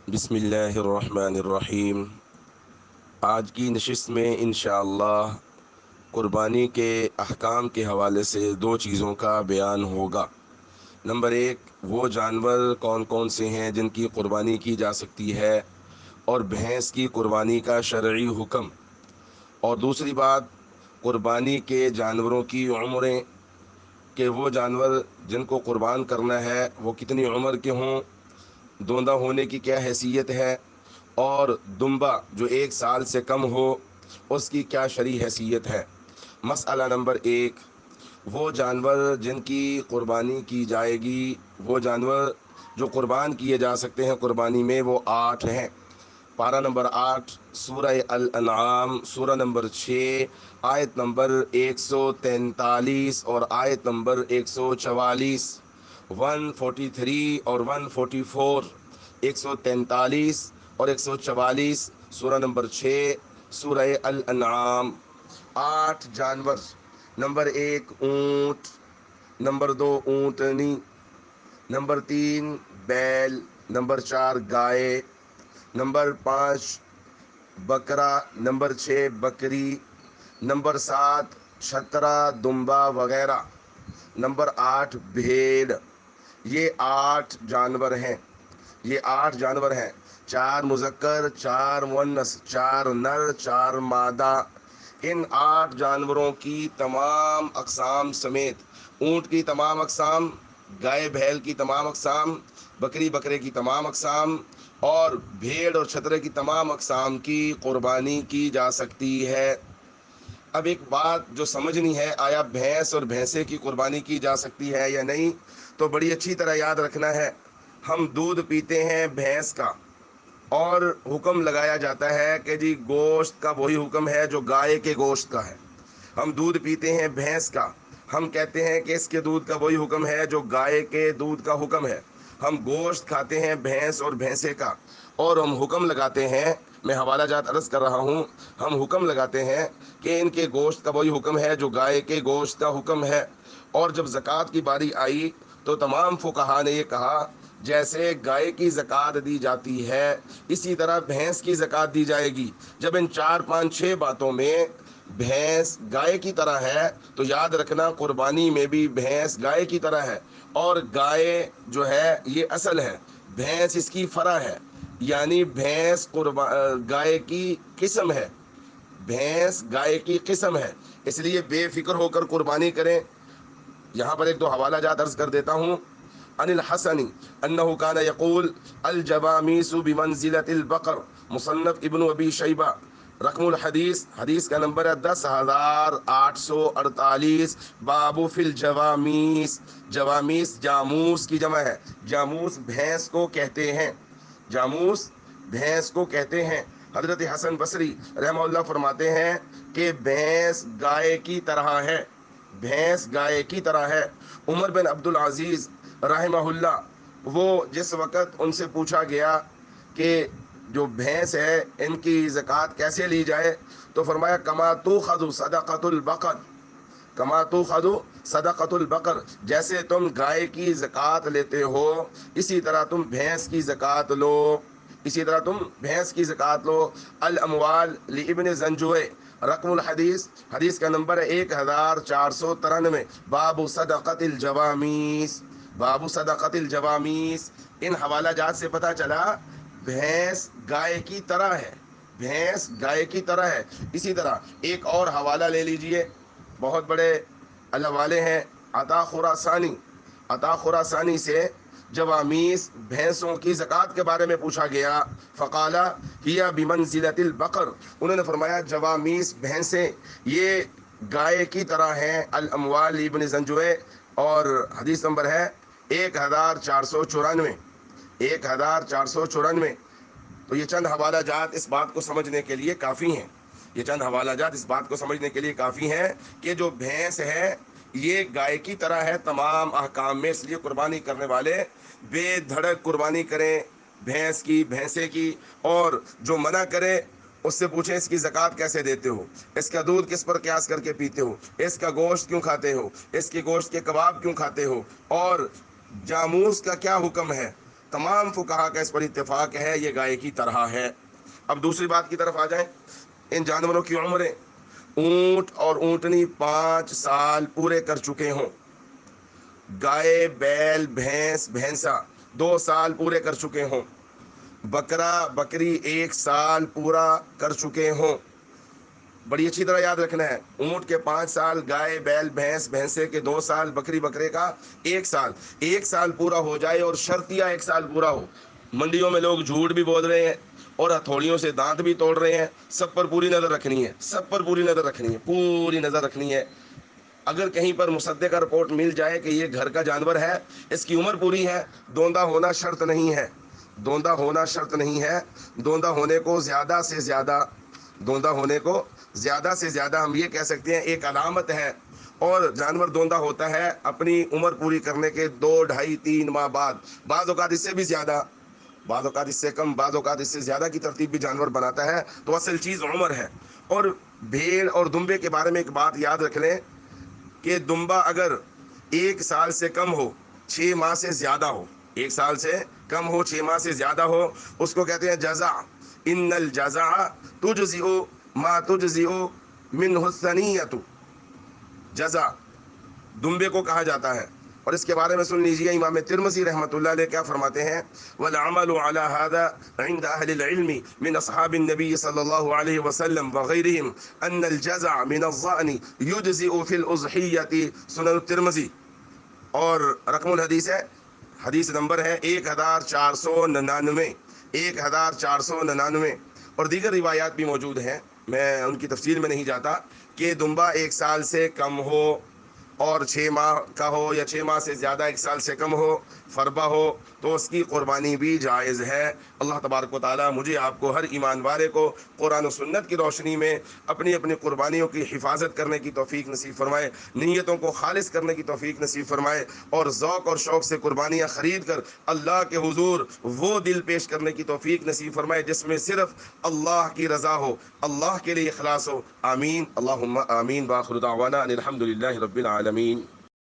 بسم اللہ الرحمن الرحیم۔ آج کی نشست میں انشاءاللہ قربانی کے احکام کے حوالے سے دو چیزوں کا بیان ہوگا۔ نمبر ایک، وہ جانور کون کون سے ہیں جن کی قربانی کی جا سکتی ہے، اور بھینس کی قربانی کا شرعی حکم۔ اور دوسری بات، قربانی کے جانوروں کی عمریں، کہ وہ جانور جن کو قربان کرنا ہے وہ کتنی عمر کے ہوں، دوندہ ہونے کی کیا حیثیت ہے، اور دمبا جو 1 سال سے کم ہو اس کی کیا شرعی حیثیت ہے۔ مسئلہ نمبر ایک، وہ جانور جن کی قربانی کی جائے گی، وہ جانور جو قربان کیے جا سکتے ہیں قربانی میں، وہ 8 ہیں۔ پارہ نمبر 8 سورہ الانعام، سورہ نمبر 6، آیت نمبر 143 اور آیت نمبر 144، 143 اور 144، 143 اور 144، سورہ نمبر 6 سورہ الانعام۔ 8 جانور۔ نمبر 1 اونٹ، نمبر 2 اونٹنی، نمبر 3 بیل، نمبر 4 گائے، نمبر 5 بکرا، نمبر 6 بکری، نمبر 7 چھترا، دمبا وغیرہ، نمبر 8 بھیڑ۔ یہ 8 جانور ہیں، یہ 8 جانور ہیں، 4 مذکر، 4 مؤنث، 4 نر، 4 مادہ۔ ان 8 جانوروں کی تمام اقسام سمیت، اونٹ کی تمام اقسام، گائے بھیل کی تمام اقسام، بکری بکرے کی تمام اقسام، اور بھیڑ اور چھترے کی تمام اقسام کی قربانی کی جا سکتی ہے۔ اب ایک بات جو سمجھنی ہے، آیا بھینس اور بھینسے کی قربانی کی جا سکتی ہے یا نہیں؟ تو بڑی اچھی طرح یاد رکھنا ہے، ہم دودھ پیتے ہیں بھینس کا، اور حکم لگایا جاتا ہے کہ جی گوشت کا وہی حکم ہے جو گائے کے گوشت کا ہے۔ ہم دودھ پیتے ہیں بھینس کا، ہم کہتے ہیں کہ اس کے دودھ کا وہی حکم ہے جو گائے کے دودھ کا حکم ہے۔ ہم گوشت کھاتے ہیں بھینس اور بھینسے کا، اور ہم حکم لگاتے ہیں، میں حوالہ جات عرض کر رہا ہوں، ہم حکم لگاتے ہیں کہ ان کے گوشت کا وہی حکم ہے جو گائے کے گوشت کا حکم ہے۔ اور جب زکوٰۃ کی باری آئی تو تمام فقہا نے یہ کہا، جیسے گائے کی زکوٰۃ دی جاتی ہے اسی طرح بھینس کی زکوٰۃ دی جائے گی۔ جب ان 4 5 6 باتوں میں بھینس گائے کی طرح ہے تو یاد رکھنا قربانی میں بھی بھینس گائے کی طرح ہے، اور گائے جو ہے یہ اصل ہے، بھینس اس کی فرع ہے، یعنی بھینس گائے کی قسم ہے، بھینس گائے کی قسم ہے، اس لیے بے فکر ہو کر قربانی کریں۔ یہاں پر ایک دو حوالہ جات عرض کر دیتا ہوں۔ عن الحسن انه كان يقول الجواميس بمنزلة البقر، مصنف ابن ابی شیبہ، رقم الحدیث، حدیث کا نمبر ہے 10,848، باب فی الجوامیس۔ جوامیس جاموس کی جمع ہے، جاموس بھینس کو کہتے ہیں، جاموس بھینس کو کہتے ہیں۔ حضرت حسن بصری رحمہ اللہ فرماتے ہیں کہ بھینس گائے کی طرح ہے، بھینس گائے کی طرح ہے۔ عمر بن عبدالعزیز رحمہ اللہ، وہ جس وقت ان سے پوچھا گیا کہ جو بھینس ہے ان کی زکوٰۃ کیسے لی جائے، تو فرمایا کما تؤخذ صدقۃ البقر، کما تؤخذ صدقۃ البقر، جیسے تم گائے کی زکوٰۃ لیتے ہو اسی طرح تم بھینس کی زکوٰۃ لو، اسی طرح تم بھینس کی زکوٰۃ لو۔ الاموال لابن زنجوع، رقم الحدیث، حدیث کا نمبر ہے 1493، باب صدقۃ الجوامیس، باب صدقۃ الجوامیس۔ ان حوالہ جات سے پتہ چلا بھینس گائے کی طرح ہے، بھینس گائے کی طرح ہے۔ اسی طرح ایک اور حوالہ لے لیجئے، بہت بڑے اللہ والے ہیں، عطا خراسانی، عطا خراسانی سے جوامیس بھینسوں کی زکوٰۃ کے بارے میں پوچھا گیا، فقالا ہی بمنزلۃ البقر، انہوں نے فرمایا جوامیس بھینسیں یہ گائے کی طرح ہیں۔ الاموال ابن زنجوع، اور حدیث نمبر ہے 1494، 1494۔ تو یہ چند حوالہ جات اس بات کو سمجھنے کے لیے کافی ہیں، یہ چند حوالہ جات اس بات کو سمجھنے کے لیے کافی ہیں کہ جو بھینس ہے یہ گائے کی طرح ہے تمام احکام میں، اس لیے قربانی کرنے والے بے دھڑک قربانی کریں بھینس کی، بھینسے کی، اور جو منع کرے اس سے پوچھیں اس کی زکوٰۃ کیسے دیتے ہو، اس کا دودھ کس پر قیاس کر کے پیتے ہو، اس کا گوشت کیوں کھاتے ہو، اس کے گوشت کے کباب کیوں کھاتے ہو، اور جاموس کا کیا حکم ہے۔ تمام فقہا کا اس پر اتفاق ہے یہ گائے کی طرح ہے۔ اب دوسری بات کی طرف آ جائیں، ان جانوروں کی عمریں، اونٹ اور اونٹنی 5 سال پورے کر چکے ہوں، گائے، بیل، بھینس، بھینسا 2 سال پورے کر چکے ہوں، بکرا، بکری 1 سال پورا کر چکے ہوں۔ بڑی اچھی طرح یاد رکھنا ہے، اونٹ کے 5 سال، گائے، بیل، بھینس، بھینسے کے 2 سال، بکری، بکرے کا 1 سال، 1 سال پورا ہو جائے اور شرطیہ 1 سال پورا ہو۔ منڈیوں میں لوگ جھوٹ بھی بول رہے ہیں اور ہتھوڑیوں سے دانت بھی توڑ رہے ہیں، سب پر پوری نظر رکھنی ہے، سب پر پوری نظر رکھنی ہے، پوری نظر رکھنی ہے۔ اگر کہیں پر مصدقہ رپورٹ مل جائے کہ یہ گھر کا جانور ہے، اس کی عمر پوری ہے، دوندا ہونا شرط نہیں ہے، دوندا ہونا شرط نہیں ہے، دوندا ہونے کو زیادہ سے زیادہ، دوندا ہونے کو زیادہ سے زیادہ ہم یہ کہہ سکتے ہیں ایک علامت ہے، اور جانور دوندا ہوتا ہے اپنی عمر پوری کرنے کے 2، 2.5، 3 ماہ بعد، بعض اوقات اس سے بھی زیادہ، بعض اوقات اس سے کم، بعض اوقات اس سے زیادہ کی ترتیب بھی جانور بناتا ہے۔ تو اصل چیز عمر ہے۔ اور بھیڑ اور دمبے کے بارے میں ایک بات یاد رکھ لیں کہ دمبا اگر 1 سال سے کم ہو، 6 ماہ سے زیادہ ہو، 1 سال سے کم ہو، 6 ماہ سے زیادہ ہو، اس کو کہتے ہیں جزع۔ ان الجزع تجزئ ما تجزئ منہ الثنیۃ، جزع دمبے کو کہا جاتا ہے۔ اور اس کے بارے میں سن لیجئے امام ترمذی رحمۃ اللہ علیہ کیا فرماتے ہیں، والعمل على هذا عند اهل العلم من اصحاب النبي صلی اللہ علیہ وسلم وغیرهم ان الجزع من الظأن يجزئ في الاضحیۃ، سنن الترمذی، اور رقم الحدیث ہے، حدیث نمبر ہے 1499، 1499، اور دیگر روایات بھی موجود ہیں، میں ان کی تفصیل میں نہیں جاتا، کہ دمبا 1 سال سے کم ہو اور 6 ماہ کا ہو، یا 6 ماہ سے زیادہ 1 سال سے کم ہو، فربہ ہو، تو اس کی قربانی بھی جائز ہے۔ اللہ تبارک و تعالی مجھے آپ کو، ہر ایمان والے کو، قرآن و سنت کی روشنی میں اپنی اپنی قربانیوں کی حفاظت کرنے کی توفیق نصیب فرمائے، نیتوں کو خالص کرنے کی توفیق نصیب فرمائے، اور ذوق اور شوق سے قربانیاں خرید کر اللہ کے حضور وہ دل پیش کرنے کی توفیق نصیب فرمائے جس میں صرف اللہ کی رضا ہو، اللہ کے لیے اخلاص ہو۔ آمین، اللہم آمین، وآخر دعوانا ان الحمد للہ رب العالمین۔